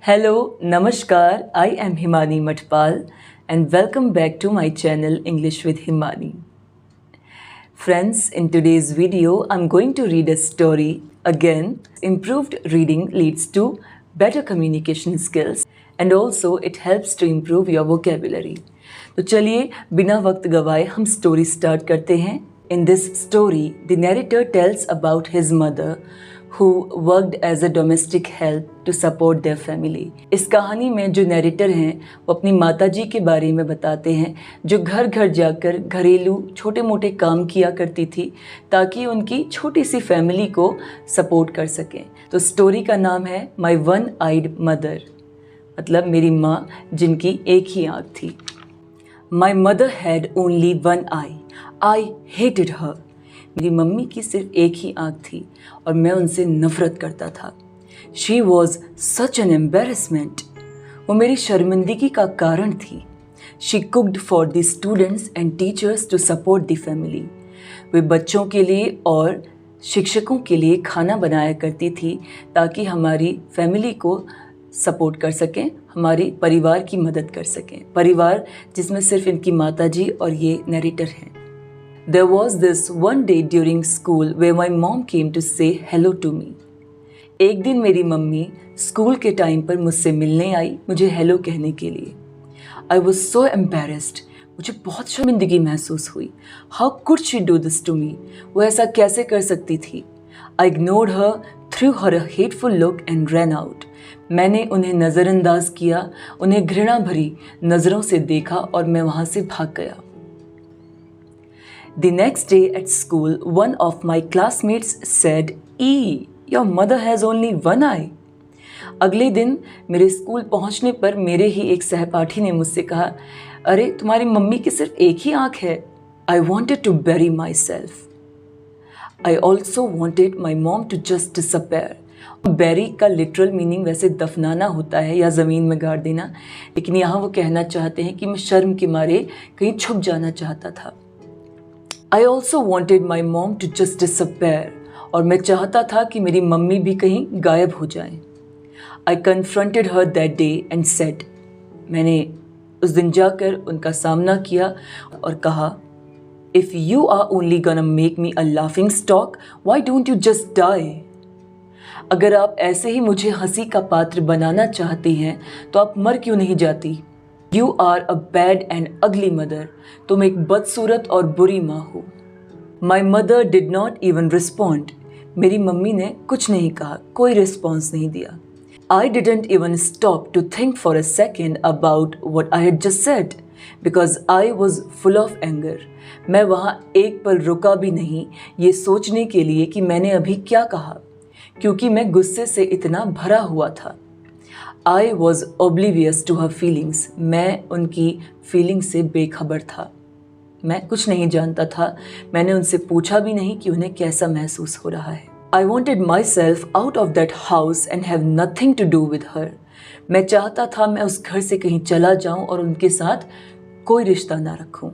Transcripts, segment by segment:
Hello, Namaskar. I am Himani Matpal and welcome back to my channel English with Himani. Friends, in today's video, I'm going to read a story. Again, improved reading leads to better communication skills and also it helps to improve your vocabulary. तो चलिए बिना वक्त गवाए हम story start करते हैं. In this story, the narrator tells about his mother who worked as a domestic help to support their family. इस कहानी में जो नैरेटर हैं वो अपनी माताजी के बारे में बताते हैं जो घर घर जाकर घरेलू छोटे मोटे काम किया करती थी ताकि उनकी छोटी सी फैमिली को सपोर्ट कर सकें. तो स्टोरी का नाम है माई वन आइड मदर, मतलब मेरी माँ जिनकी एक ही आँख थी. My mother had only one eye hated her. मेरी मम्मी की सिर्फ एक ही आँख थी और मैं उनसे नफरत करता था. She was such an embarrassment. वो मेरी शर्मिंदगी का कारण थी. She cooked for the students and teachers to support the family. वे बच्चों के लिए और शिक्षकों के लिए खाना बनाया करती थी ताकि हमारी फैमिली को सपोर्ट कर सकें, हमारे परिवार की मदद कर सकें. परिवार जिसमें सिर्फ इनकी माताजी और ये नैरेटर हैं. There was this one day during school where my mom came to say hello to me. एक दिन मेरी मम्मी स्कूल के टाइम पर मुझसे मिलने आई मुझे हेलो कहने के लिए. I was so embarrassed. मुझे बहुत शर्मिंदगी महसूस हुई. How could she do this to me? वो ऐसा कैसे कर सकती थी? I ignored her, threw her a hateful look and ran out. मैंने उन्हें नज़रअंदाज किया, उन्हें घृणा भरी नज़रों से देखा और मैं वहाँ से भाग गया. The next day at school, one of my classmates said, your mother has only one eye. अगले दिन मेरे स्कूल पहुंचने पर मेरे ही एक सहपाठी ने मुझसे कहा, अरे तुम्हारी मम्मी की सिर्फ एक ही आँख है. I wanted to bury myself. I also wanted my mom to just disappear. Bury का लिटरल मीनिंग वैसे दफनाना होता है या ज़मीन में गाड़ देना, लेकिन यहाँ वो कहना चाहते हैं कि मैं शर्म के मारे कहीं छुप जाना चाहता था. I also wanted my mom to just disappear. और मैं चाहता था कि मेरी मम्मी भी कहीं गायब हो जाएं. I confronted her that day and said, मैंने उस दिन जाकर उनका सामना किया और कहा, If you are only gonna make me a laughing stock, why don't you just die? अगर आप ऐसे ही मुझे हंसी का पात्र बनाना चाहती हैं तो आप मर क्यों नहीं जाती? You are a bad and ugly mother. तुम एक बदसूरत और बुरी माँ हो. My mother did not even respond. मेरी मम्मी ने कुछ नहीं कहा, कोई रिस्पॉन्स नहीं दिया. I didn't even stop to think for a second about what I had just said because I was full of anger. मैं वहाँ एक पल रुका भी नहीं ये सोचने के लिए कि मैंने अभी क्या कहा, क्योंकि मैं गुस्से से इतना भरा हुआ था. I was oblivious to her feelings. मैं उनकी फीलिंग से बेखबर था. मैं कुछ नहीं जानता था. मैंने उनसे पूछा भी नहीं कि उन्हें कैसा महसूस हो रहा है. I wanted myself out of that house and have nothing to do with her. मैं चाहता था मैं उस घर से कहीं चला जाऊं और उनके साथ कोई रिश्ता ना रखूं.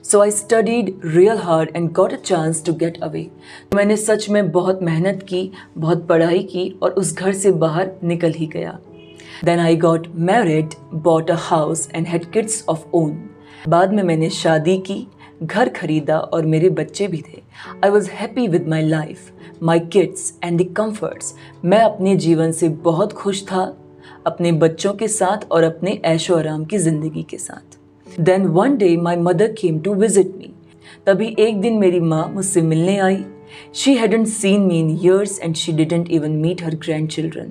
So I studied real hard and got a chance to get away. मैंने सच में बहुत मेहनत की, बहुत पढ़ाई की और उस घर से बाहर निकल ही गया. Then I got married, bought a house and had kids of own. बाद में मैंने शादी की, घर खरीदा और मेरे बच्चे भी थे. I was happy with my life, my kids and the comforts. मैं अपने जीवन से बहुत खुश था, अपने बच्चों के साथ और अपने ऐशो आराम की ज़िंदगी के साथ. Then one day my mother came to visit me. तभी एक दिन मेरी माँ मुझसे मिलने आई. She hadn't seen me in years and she didn't even meet her grandchildren.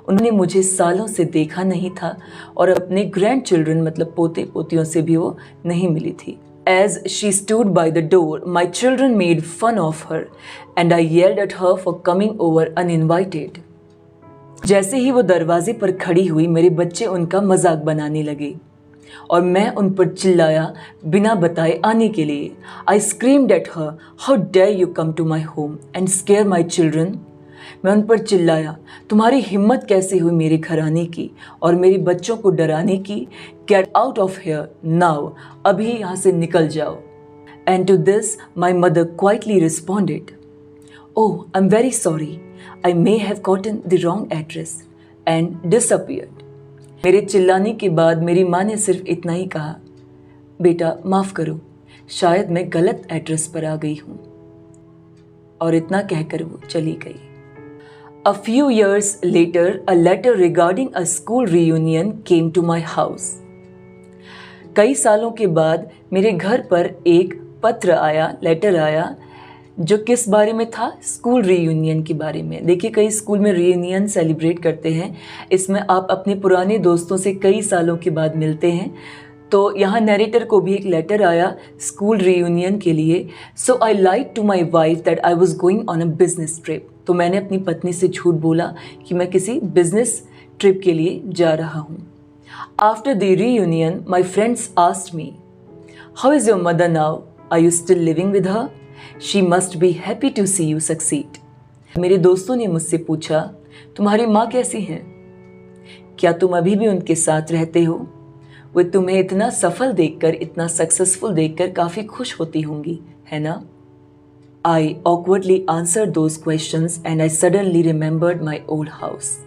उन्होंने मुझे सालों से देखा नहीं था और अपने grandchildren मतलब पोते पोतियों से भी वो नहीं मिली थी. As she stood by the door, my children made fun of her and I yelled at her for coming over uninvited. जैसे ही वो दरवाजे पर खड़ी हुई मेरे बच्चे उनका मजाक बनाने लगे और मैं उन पर चिल्लाया बिना बताए आने के लिए. I screamed at her, how dare you come to my home and scare my children? मैं उन पर चिल्लाया, तुम्हारी हिम्मत कैसे हुई मेरे घर आने की और मेरे बच्चों को डराने की. Get out of here now. अभी यहाँ से निकल जाओ. And to this my mother quietly responded, Oh, I'm very sorry. I may have gotten the wrong address and disappeared. मेरे चिल्लाने के बाद मेरी माँ ने सिर्फ इतना ही कहा, बेटा माफ़ करो, शायद मैं गलत एड्रेस पर आ गई हूँ। और इतना कहकर वो चली गई। A few years later, a letter regarding a school reunion came to my house. कई सालों के बाद मेरे घर पर एक पत्र आया, लेटर आया, जो किस बारे में था? स्कूल रीयूनियन के बारे में। देखिए, कई स्कूल में रीयूनियन सेलिब्रेट करते हैं। इसमें आप अपने पुराने दोस्तों से कई सालों के बाद मिलते हैं। तो यहाँ नरेटर को भी एक लेटर आया स्कूल रीयूनियन के लिए। So I lied to my wife that I was going on a business trip. तो मैंने अपनी पत्नी से झूठ बोला कि मैं किसी बिजनेस ट्रिप के लिए जा रहा हूँ। After the reunion my friends asked me, how is your mother now? Are you still living with her? She must be happy to see you succeed. मेरे दोस्तों ने मुझसे पूछा, तुम्हारी माँ कैसी हैं? क्या तुम अभी भी उनके साथ रहते हो? वो तुम्हें इतना सफल देखकर, इतना सक्सेसफुल देखकर काफ़ी खुश होती होंगी, है ना? I awkwardly answered those questions and I suddenly remembered my old house.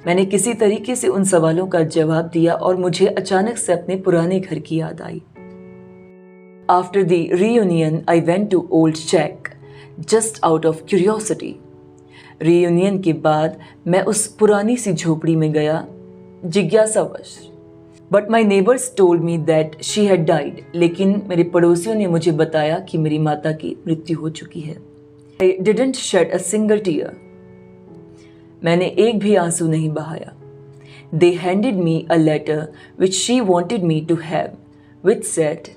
मैंने किसी तरीके से उन सवालों का जवाब दिया और मुझे अचानक से अपने पुराने घर की याद आई। After the reunion, I went to Old Shack, just out of curiosity. Reunion के बाद मैं उस पुरानी सी झोपड़ी में गया, जिज्ञासावश। But my neighbors told me that she had died. लेकिन मेरे पड़ोसियों ने मुझे बताया कि मेरी माता की मृत्यु हो चुकी है। I didn't shed a single tear. मैंने एक भी आंसू नहीं बहाया। They handed me a letter which she wanted me to have, which said,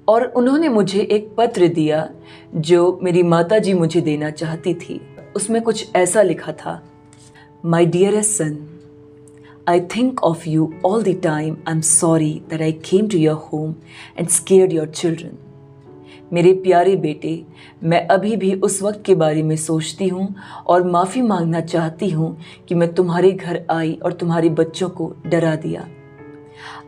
और उन्होंने मुझे एक पत्र दिया जो मेरी माता जी मुझे देना चाहती थी। उसमें कुछ ऐसा लिखा था, my dearest son, I think of you all the time. I am sorry that I came to your home and scared your children. मेरे प्यारे बेटे, मैं अभी भी उस वक्त के बारे में सोचती हूँ और माफ़ी मांगना चाहती हूँ कि मैं तुम्हारे घर आई और तुम्हारे बच्चों को डरा दिया।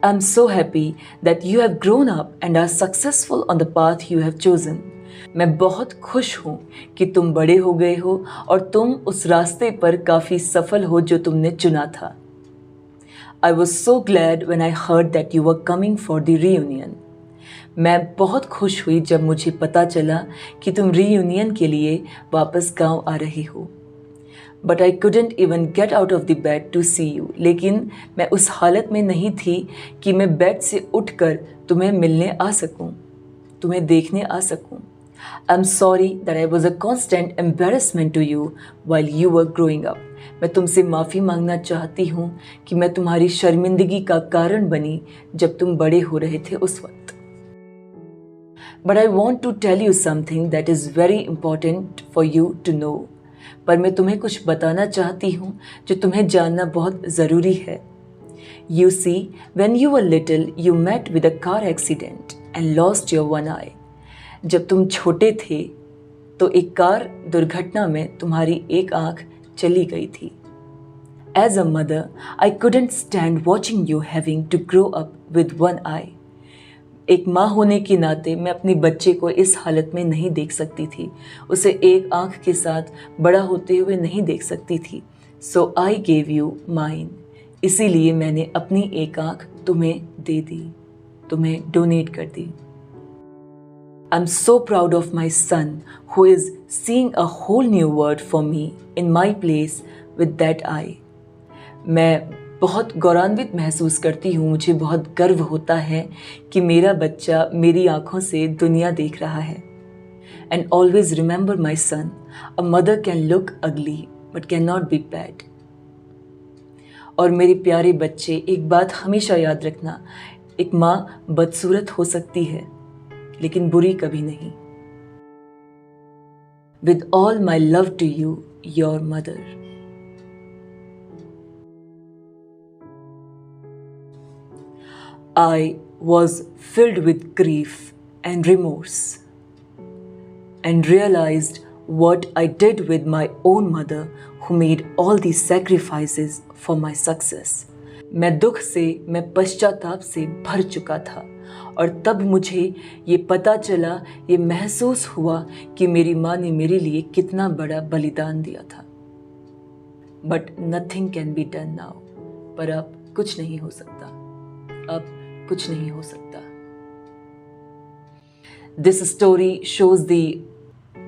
I am so happy that you have grown up and are successful on the path you have chosen. मैं बहुत खुश हूँ कि तुम बड़े हो गए हो और तुम उस रास्ते पर काफ़ी सफल हो जो तुमने चुना था। I was so glad when I heard that you were coming for the reunion. मैं बहुत खुश हुई जब मुझे पता चला कि तुम रीयूनियन के लिए वापस गांव आ रहे हो। But I couldn't even get out of the bed to see you. लेकिन मैं उस हालत में नहीं थी कि मैं बेड से उठकर तुम्हें मिलने आ सकूं, तुम्हें देखने आ सकूं। I'm sorry that I was a constant embarrassment to you while you were growing up. मैं तुमसे माफ़ी मांगना चाहती हूँ कि मैं तुम्हारी शर्मिंदगी का कारण बनी जब तुम बड़े हो रहे थे उस वक्त। But I want to tell you something that is very important for you to know. पर मैं तुम्हें कुछ बताना चाहती हूँ जो तुम्हें जानना बहुत ज़रूरी है। You see, when you were little, you met with a car accident and lost your one eye. जब तुम छोटे थे तो एक कार दुर्घटना में तुम्हारी एक आँख चली गई थी। As a mother, I couldn't stand watching you having to grow up with one eye. एक माँ होने के नाते मैं अपने बच्चे को इस हालत में नहीं देख सकती थी, उसे एक आँख के साथ बड़ा होते हुए नहीं देख सकती थी। So I gave you mine. इसीलिए मैंने अपनी एक आँख तुम्हें दे दी, तुम्हें डोनेट कर दी। I'm so proud of my son who is seeing a whole new world for me in my place with that eye. मैं बहुत गौरवान्वित महसूस करती हूँ, मुझे बहुत गर्व होता है कि मेरा बच्चा मेरी आँखों से दुनिया देख रहा है। And always remember my son, a mother can look ugly but cannot be bad. और मेरे प्यारे बच्चे, एक बात हमेशा याद रखना, एक माँ बदसूरत हो सकती है लेकिन बुरी कभी नहीं। With all my love to you, your mother. I was filled with grief and remorse and realized what I did with my own mother who made all these sacrifices for my success. मैं दुख से, मैं पश्चाताप से भर चुका था और तब मुझे ये पता चला, ये महसूस हुआ कि मेरी माँ ने मेरे लिए कितना बड़ा बलिदान दिया था। But nothing can be done now. पर अब कुछ नहीं हो सकता, अब कुछ नहीं हो सकता। This story shows the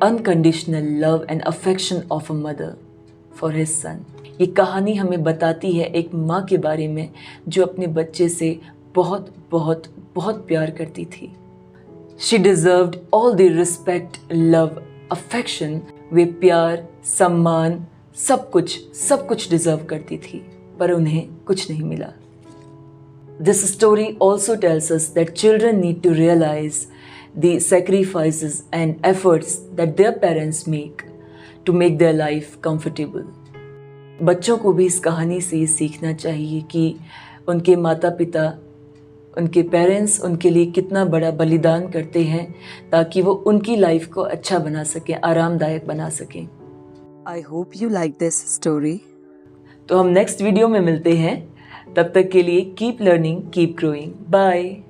unconditional love and affection of a mother for his son. ये कहानी हमें बताती है एक माँ के बारे में जो अपने बच्चे से बहुत बहुत बहुत प्यार करती थी। She deserved all the respect, love, affection. वे प्यार, सम्मान, सब कुछ डिजर्व करती थी, पर उन्हें कुछ नहीं मिला। This story also tells us that children need to realize the sacrifices and efforts that their parents make to make their life comfortable. बच्चों को भी इस कहानी से ये सीखना चाहिए कि उनके माता पिता, उनके पेरेंट्स उनके लिए कितना बड़ा बलिदान करते हैं ताकि वो उनकी लाइफ को अच्छा बना सकें, आरामदायक बना सकें। I hope you like this story. तो हम नेक्स्ट वीडियो में मिलते हैं, तब तक के लिए keep learning, keep growing, bye.